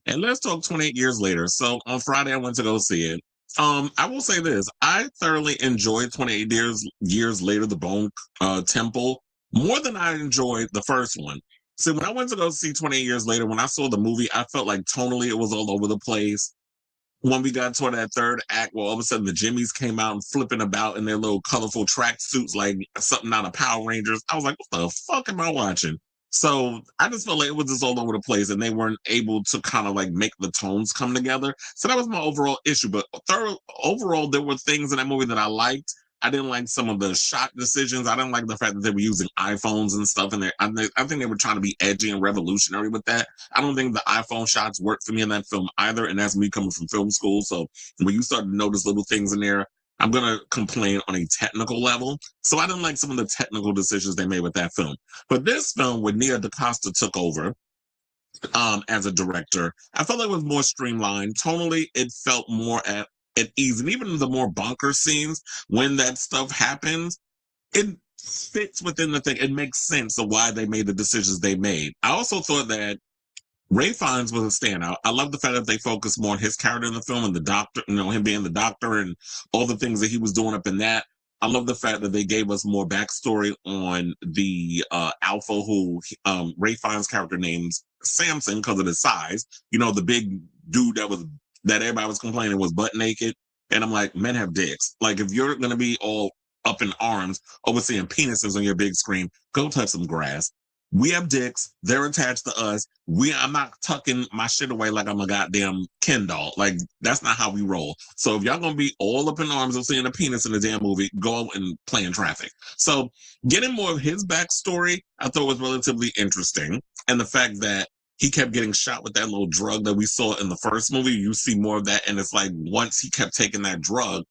And let's talk 28 years later. So on Friday, I went to go see it. I will say this: I thoroughly enjoyed 28 years later, the Bone Temple, more than I enjoyed the first one. See, when I went to go see 28 years later, when I saw the movie, I felt like tonally it was all over the place. When we got toward that third act, well, all of a sudden the Jimmies came out and flipping about in their little colorful track suits like something out of Power Rangers. I was like, what the fuck am I watching? So I just felt like it was just all over the place and they weren't able to kind of like make the tones come together. So that was my overall issue. But overall, there were things in that movie that I liked. I didn't like some of the shot decisions. I didn't like the fact that they were using iPhones and stuff. And I think they were trying to be edgy and revolutionary with that. I don't think the iPhone shots worked for me in that film either. And that's me coming from film school. So when you start to notice little things in there, I'm going to complain on a technical level. So I didn't like some of the technical decisions they made with that film. But this film, when Nia DaCosta took over as a director, I felt like it was more streamlined. Tonally, it felt more at ease. And even the more bonker scenes, when that stuff happens, it fits within the thing. It makes sense of why they made the decisions they made. I also thought that Ray Fiennes was a standout. I love the fact that they focused more on his character in the film and the doctor, him being the doctor and all the things that he was doing up in that. I love the fact that they gave us more backstory on the Alpha, who Ray Fiennes' character names Samson because of his size. The big dude that everybody was complaining was butt naked. And I'm like, men have dicks. Like, if you're gonna be all up in arms over seeing penises on your big screen, go touch some grass. We have dicks. They're attached to us. I'm not tucking my shit away like I'm a goddamn Ken doll. Like, that's not how we roll. So if y'all gonna be all up in arms of seeing a penis in the damn movie, go and play in traffic. So getting more of his backstory, I thought was relatively interesting. And the fact that he kept getting shot with that little drug that we saw in the first movie, you see more of that. And it's like once he kept taking that drug,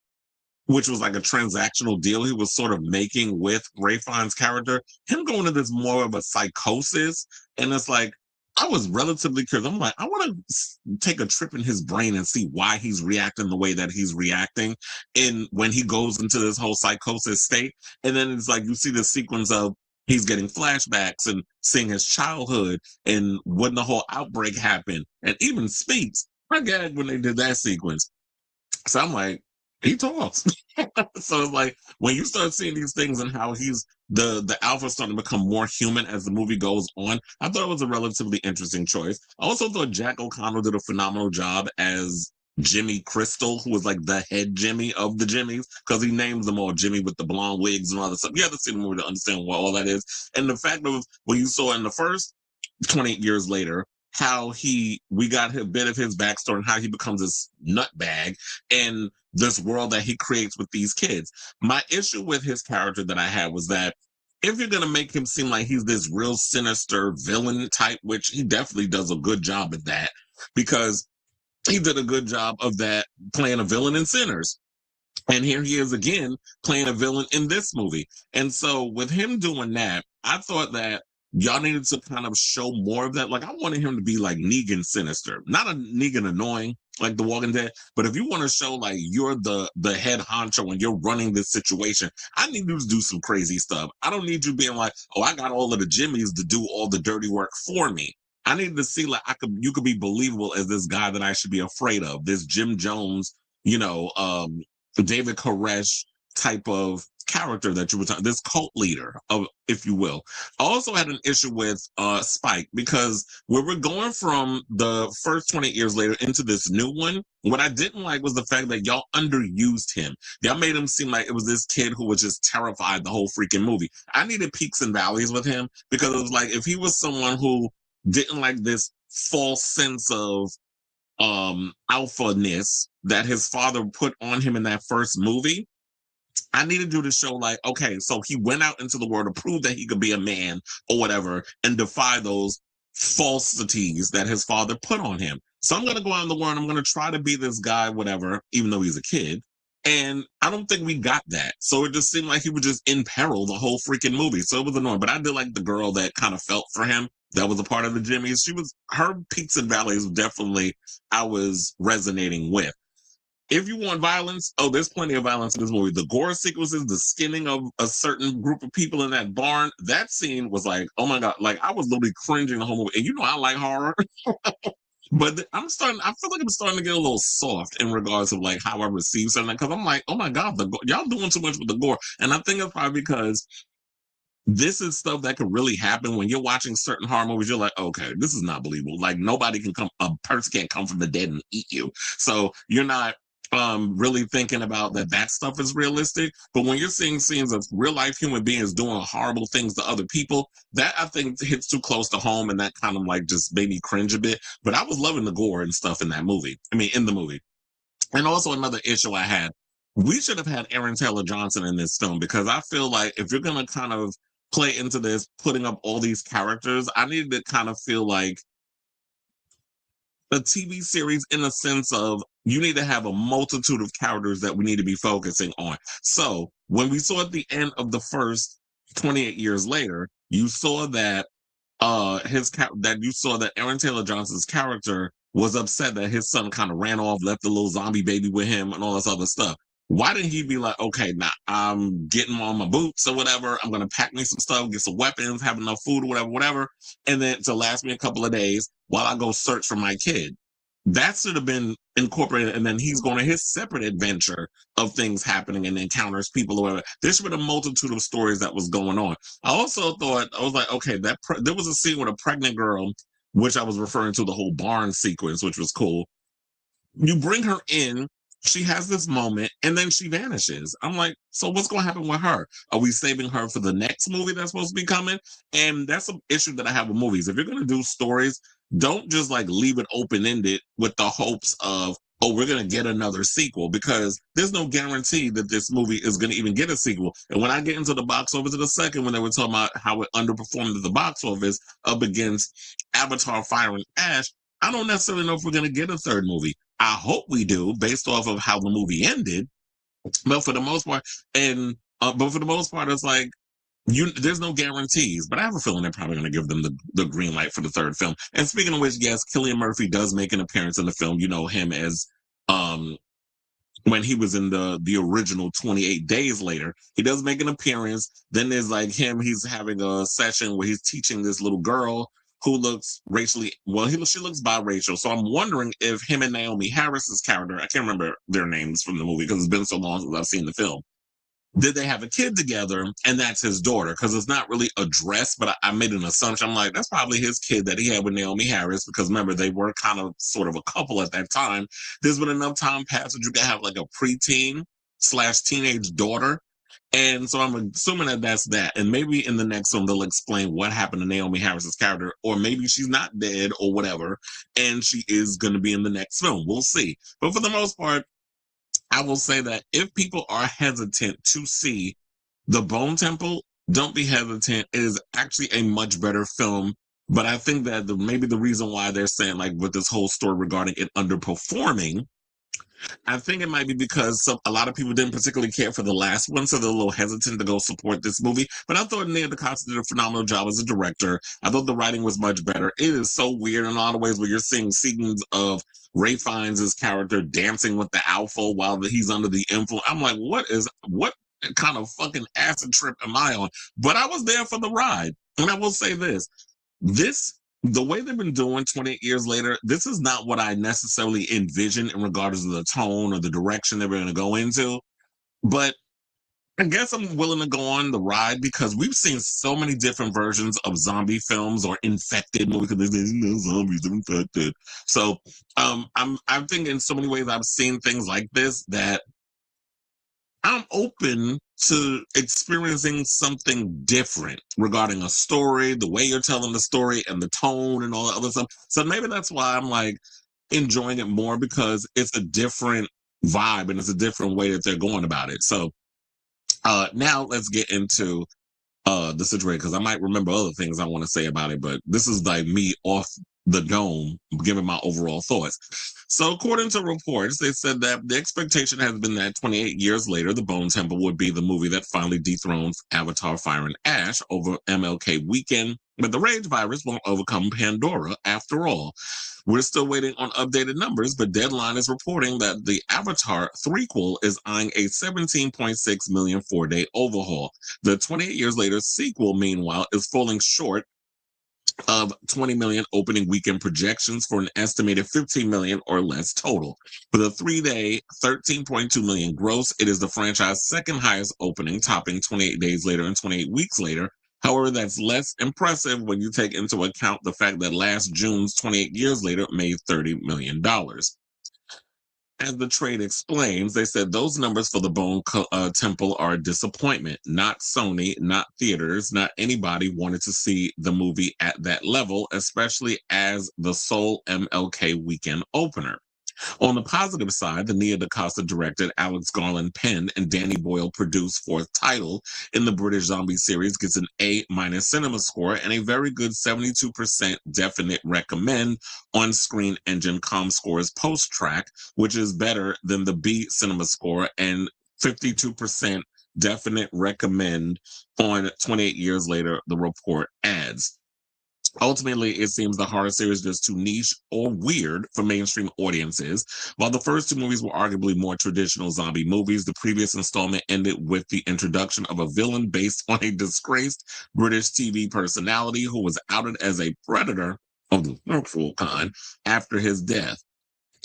which was like a transactional deal he was sort of making with Ray Fiennes' character, him going into this more of a psychosis. And it's like, I was relatively curious. I'm like, I want to take a trip in his brain and see why he's reacting the way that he's reacting in when he goes into this whole psychosis state. And then it's like you see the sequence of he's getting flashbacks and seeing his childhood and when the whole outbreak happened and even speaks. I gagged when they did that sequence. So I'm like, he talks. So it's like when you start seeing these things and how he's the alpha starting to become more human as the movie goes on, I thought it was a relatively interesting choice. I also thought Jack O'Connell did a phenomenal job as Jimmy Crystal, who was like the head Jimmy of the Jimmies, because he names them all Jimmy with the blonde wigs and all that stuff. You have to see the movie to understand what all that is. And the fact of what you saw in the first 28 years later, how we got a bit of his backstory and how he becomes this nutbag in this world that he creates with these kids. My issue with his character that I had was that if you're going to make him seem like he's this real sinister villain type, which he definitely does a good job at that, because he did a good job of that playing a villain in Sinners. And here he is again playing a villain in this movie. And so with him doing that, I thought that y'all needed to kind of show more of that. Like I wanted him to be like Negan sinister, not a Negan annoying like The Walking Dead. But if you want to show like you're the head honcho and you're running this situation, I need you to do some crazy stuff. I don't need you being like, oh, I got all of the Jimmies to do all the dirty work for me. I need to see like you could be believable as this guy that I should be afraid of, this Jim Jones, David Koresh type of character that you were talking, this cult leader of, if you will. I also had an issue with Spike because where we're going from the first 20 years later into this new one, what I didn't like was the fact that y'all underused him. Y'all made him seem like it was this kid who was just terrified the whole freaking movie. I needed peaks and valleys with him because it was like if he was someone who didn't like this false sense of alpha-ness that his father put on him in that first movie, I needed you to show like, okay, so he went out into the world to prove that he could be a man or whatever and defy those falsities that his father put on him. So I'm going to go out in the world. I'm going to try to be this guy, whatever, even though he's a kid. And I don't think we got that. So it just seemed like he was just in peril the whole freaking movie. So it was annoying. But I did like the girl that kind of felt for him. That was a part of the Jimmys. Her peaks and valleys definitely I was resonating with. If you want violence, oh, there's plenty of violence in this movie. The gore sequences, the skinning of a certain group of people in that barn, that scene was like, oh my God, like I was literally cringing the whole movie. And I like horror. But I feel like I'm starting to get a little soft in regards of like how I receive something because I'm like, oh my god, y'all doing too much with the gore, and I think it's probably because this is stuff that could really happen when you're watching certain horror movies. You're like, okay, this is not believable. Like nobody can come, a person can't come from the dead and eat you. So you're not really thinking about that stuff is realistic. But when you're seeing scenes of real life human beings doing horrible things to other people, that I think hits too close to home, and that kind of like just made me cringe a bit. But I was loving the gore and stuff in that movie. I mean, in the movie. And also another issue I had, we should have had Aaron Taylor Johnson in this film because I feel like if you're gonna kind of play into this, putting up all these characters, I needed to kind of feel like a TV series in a sense of you need to have a multitude of characters that we need to be focusing on. So when we saw at the end of the first 28 years later, you saw that that you saw that Aaron Taylor Johnson's character was upset that his son kind of ran off, left the little zombie baby with him, and all this other stuff. Why didn't he be like, okay, now I'm getting on my boots or whatever. I'm gonna pack me some stuff, get some weapons, have enough food or whatever, and then to last me a couple of days while I go search for my kid. That should have been incorporated, and then he's going on his separate adventure of things happening and encounters people or whatever. There should have been a multitude of stories that was going on. I also thought I was like, okay, there was a scene with a pregnant girl, which I was referring to the whole barn sequence, which was cool. You bring her in, she has this moment, and then she vanishes. I'm like, so what's going to happen with her? Are we saving her for the next movie that's supposed to be coming? And that's an issue that I have with movies. If you're going to do stories, don't just like leave it open ended with the hopes of, oh, we're going to get another sequel, because there's no guarantee that this movie is going to even get a sequel. And when I get into the box office in a second, when they were talking about how it underperformed at the box office up against Avatar Fire and Ash, I don't necessarily know if we're going to get a third movie. I hope we do, based off of how the movie ended. But for the most part, it's like there's no guarantees. But I have a feeling they're probably going to give them the green light for the third film. And speaking of which, yes, Cillian Murphy does make an appearance in the film. You know him as um when he was in the original 28 Days Later. He does make an appearance. Then there's like him, he's having a session where he's teaching this little girl who looks racially, well, she looks biracial. So I'm wondering if him and Naomi Harris's character, I can't remember their names from the movie because it's been so long since I've seen the film, did they have a kid together, and that's his daughter? Because it's not really addressed, but I made an assumption. I'm like, that's probably his kid that he had with Naomi Harris, because remember, they were kind of sort of a couple at that time. There's been enough time passed that you can have like a preteen slash teenage daughter. And so I'm assuming that that's that. And maybe in the next one, they'll explain what happened to Naomi Harris's character, or maybe she's not dead or whatever, and she is going to be in the next film. We'll see. But for the most part, I will say that if people are hesitant to see The Bone Temple, don't be hesitant. It is actually a much better film. But I think that maybe the reason why they're saying, like, with this whole story regarding it underperforming, I think it might be because a lot of people didn't particularly care for the last one, so they're a little hesitant to go support this movie. But I thought Neil deGrasse did a phenomenal job as a director. I thought the writing was much better. It is so weird in a lot of ways where you're seeing scenes of Ray Fiennes' character dancing with the alpha while he's under the influence. I'm like, what kind of fucking acid trip am I on? But I was there for the ride. And I will say this, the way they've been doing 28 years later, this is not what I necessarily envisioned in regards to the tone or the direction they were going to go into. But I guess I'm willing to go on the ride because we've seen so many different versions of zombie films or infected movies because there's zombies are infected. So I think in so many ways I've seen things like this that I'm open to experiencing something different regarding a story, the way you're telling the story, and the tone and all that other stuff. So maybe that's why I'm like enjoying it more, because it's a different vibe and it's a different way that they're going about it. So now let's get into the situation, because I might remember other things I want to say about it, but this is like me off the dome giving my overall thoughts. So according to reports, they said that the expectation has been that 28 years later, The Bone Temple would be the movie that finally dethrones Avatar Fire and Ash over MLK weekend, but the rage virus won't overcome Pandora after all. We're still waiting on updated numbers, but Deadline is reporting that the Avatar threequel is eyeing a 17.6 million 4-day overhaul. The 28 years later sequel, meanwhile, is falling short of 20 million opening weekend projections for an estimated 15 million or less total. For the 3-day, 13.2 million gross, it is the franchise's second highest opening, topping 28 Days Later and 28 Weeks Later. However, that's less impressive when you take into account the fact that last June's 28 Years Later made $30 million. As the trade explains, they said those numbers for the Temple are a disappointment. Not Sony, not theaters, not anybody wanted to see the movie at that level, especially as the sole MLK weekend opener. On the positive side, the Nia DaCosta directed, Alex Garland penned, and Danny Boyle produced fourth title in the British zombie series gets an A- cinema score and a very good 72% definite recommend on Screen Engine ComScore's post track, which is better than the B cinema score and 52% definite recommend on 28 Years Later, the report adds. Ultimately, it seems the horror series is too niche or weird for mainstream audiences. While the first two movies were arguably more traditional zombie movies, the previous installment ended with the introduction of a villain based on a disgraced British TV personality who was outed as a predator of the sexual kind after his death.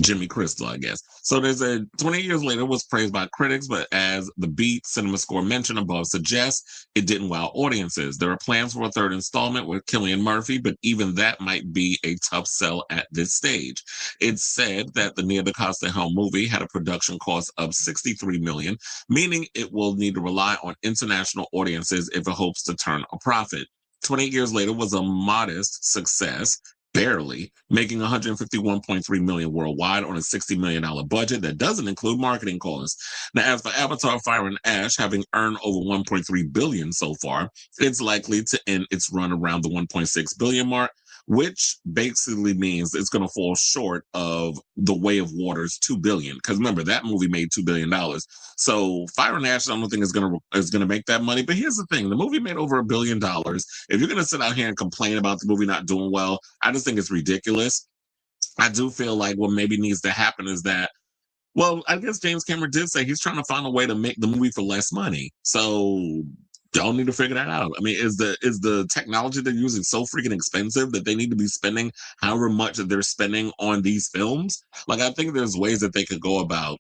Jimmy Crystal, I guess. So there's a 20 years later was praised by critics, but as the Beat cinema score mentioned above suggests, it didn't wow audiences. There are plans for a third installment with Cillian Murphy, but even that might be a tough sell at this stage. It's said that the Nia DaCosta Helm movie had a production cost of $63 million, meaning it will need to rely on international audiences if it hopes to turn a profit. 28 years later was a modest success, barely, making 151.3 million worldwide on a $60 million budget that doesn't include marketing costs. Now, as for Avatar Fire and Ash, having earned over 1.3 billion so far, it's likely to end its run around the 1.6 billion mark, which basically means it's going to fall short of The Way of Water's 2 billion. Because remember, that movie made $2 billion. So Fire and Ash, I don't think is gonna make that money. But here's the thing: the movie made over $1 billion. If you're gonna sit out here and complain about the movie not doing well, I just think it's ridiculous. I do feel like what maybe needs to happen is that, well, I guess James Cameron did say he's trying to find a way to make the movie for less money. So y'all need to figure that out. I mean, is the technology they're using so freaking expensive that they need to be spending however much that they're spending on these films? Like, I think there's ways that they could go about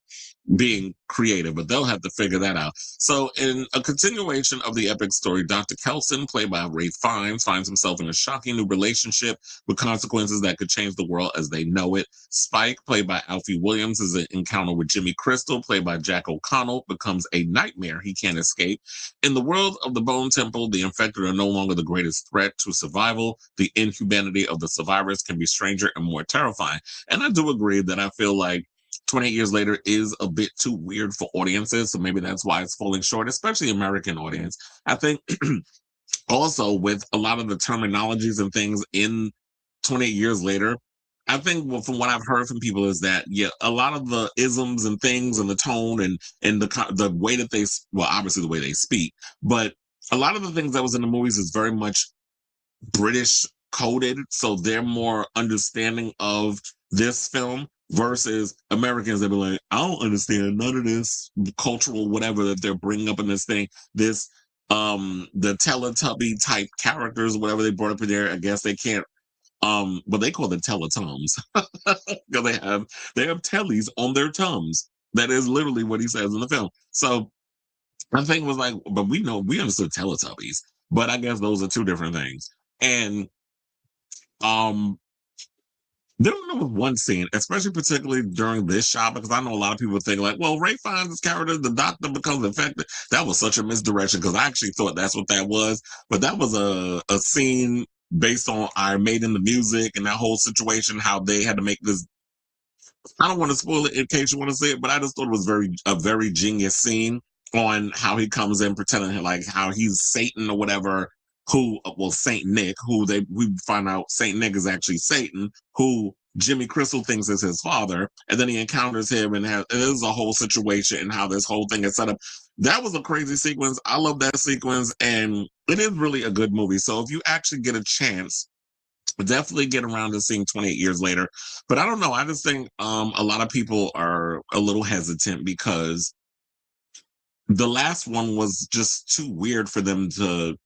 being creative, but they'll have to figure that out. So, in a continuation of the epic story, Dr. Kelson, played by Ray Fiennes, finds himself in a shocking new relationship with consequences that could change the world as they know it. Spike, played by Alfie Williams, is an encounter with Jimmy Crystal, played by Jack O'Connell, becomes a nightmare he can't escape. In the world of the Bone Temple, the infected are no longer the greatest threat to survival. The inhumanity of the survivors can be stranger and more terrifying. And I do agree that I feel like 28 years later is a bit too weird for audiences. So maybe that's why it's falling short, especially American audience. I think also with a lot of the terminologies and things in 28 years later, I think, well, from what I've heard from people is that, yeah, a lot of the isms and things and the tone and the way that well, obviously the way they speak, but a lot of the things that was in the movies is very much British coded, so they're more understanding of this film versus Americans that be like, I don't understand none of this cultural whatever that they're bringing up in this thing. This the Teletubby type characters, whatever they brought up in there. I guess they can't but they call them Teletums. They have tellies on their tums. That is literally what he says in the film. So my thing was like, but we understood Teletubbies, but I guess those are two different things. And um, there was one scene, especially particularly during this shot, because I know a lot of people think like, well, Ray Fiennes' character, the doctor becomes infected. That was such a misdirection because I actually thought that's what that was. But that was a scene based on Iron Maiden, the music, and that whole situation, how they had to make this. I don't want to spoil it in case you want to see it, but I just thought it was a very genius scene on how he comes in pretending like how he's Satan or whatever. Saint Nick, we find out Saint Nick is actually Satan, who Jimmy Crystal thinks is his father, and then he encounters him and there's a whole situation and how this whole thing is set up. That was a crazy sequence. I love that sequence, and it is really a good movie. So if you actually get a chance, definitely get around to seeing 28 years later. But I don't know. I just think a lot of people are a little hesitant because the last one was just too weird for them to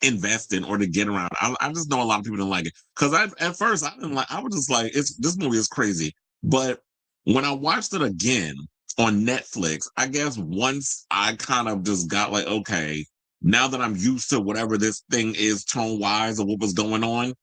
invest in or to get around. I just know a lot of people didn't like it because at first I didn't like. I was just like, it's this movie is crazy. But when I watched it again on Netflix, I guess once I kind of just got like, okay, now that I'm used to whatever this thing is tone wise or what was going on,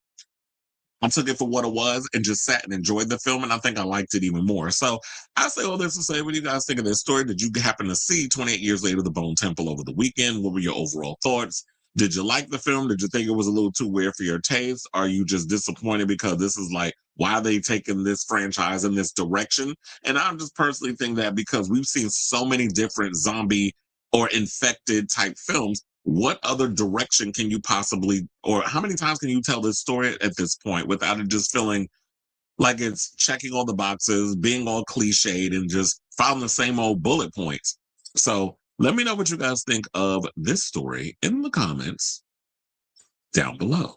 I took it for what it was and just sat and enjoyed the film, and I think I liked it even more. So I say all this to say, what do you guys think of this story? Did you happen to see 28 Years Later, The Bone Temple over the weekend? What were your overall thoughts? Did you like the film? Did you think it was a little too weird for your taste? Are you just disappointed because this is like, why are they taking this franchise in this direction? And I just personally think that because we've seen so many different zombie or infected type films, what other direction can you possibly, or how many times can you tell this story at this point without it just feeling like it's checking all the boxes, being all cliched, and just following the same old bullet points? So let me know what you guys think of this story in the comments down below.